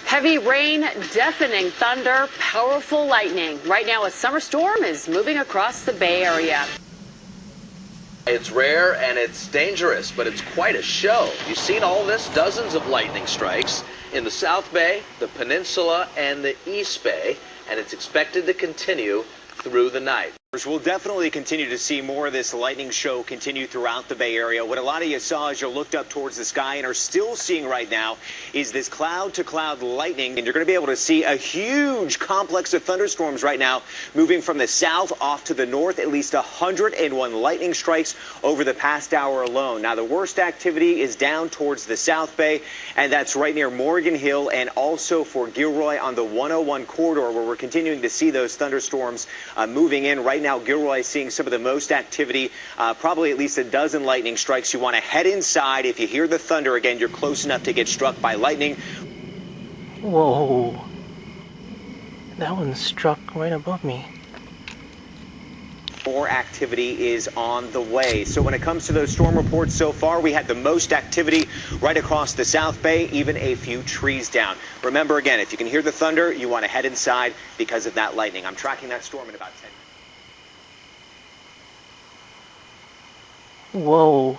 Heavy rain, deafening thunder, powerful lightning. Right now, a summer storm is moving across the Bay Area. It's rare and it's dangerous, but it's quite a show. You've seen all this, dozens of lightning strikes in the South Bay, the Peninsula, and the East Bay, and it's expected to continue through the night. We'll definitely continue to see more of this lightning show continue throughout the Bay Area. What a lot of you saw as you looked up towards the sky and are still seeing right now is this cloud-to-cloud lightning. And you're going to be able to see a huge complex of thunderstorms right now moving from the south off to the north. At least 101 lightning strikes over the past hour alone. Now, the worst activity is down towards the South Bay, and that's right near Morgan Hill and also for Gilroy on the 101 corridor, where we're continuing to see those thunderstorms moving in. Right now, Gilroy is seeing some of the most activity, probably at least a dozen lightning strikes. You want to head inside. If you hear the thunder again, you're close enough to get struck by lightning. Whoa. That one struck right above me. More activity is on the way. So when it comes to those storm reports so far, we had the most activity right across the South Bay, even a few trees down. Remember, again, if you can hear the thunder, you want to head inside because of that lightning. I'm tracking that storm in about 10 minutes. Whoa.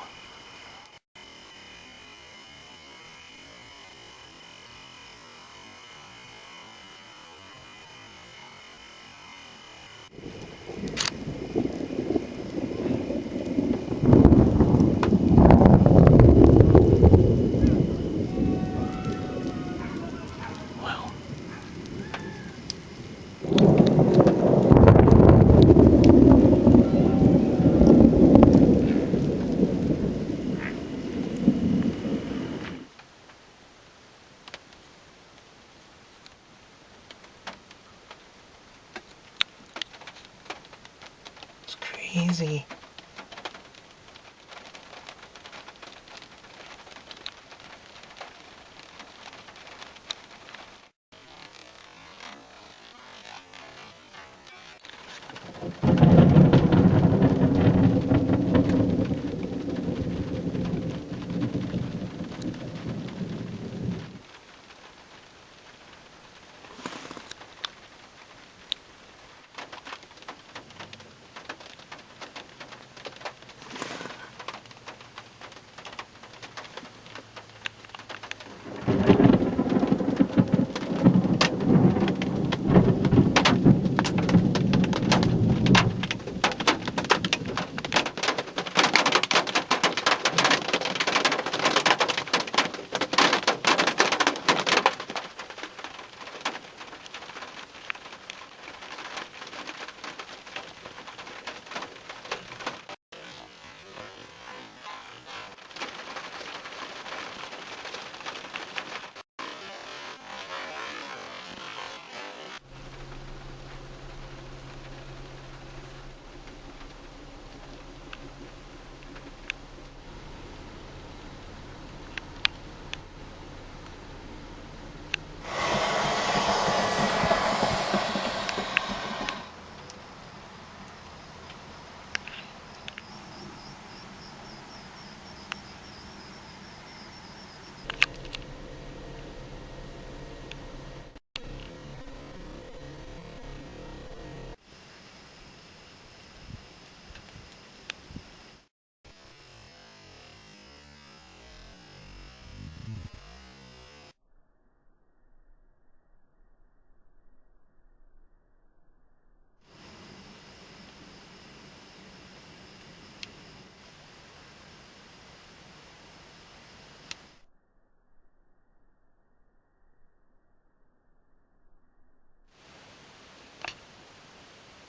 Wow. It's crazy.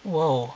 Whoa.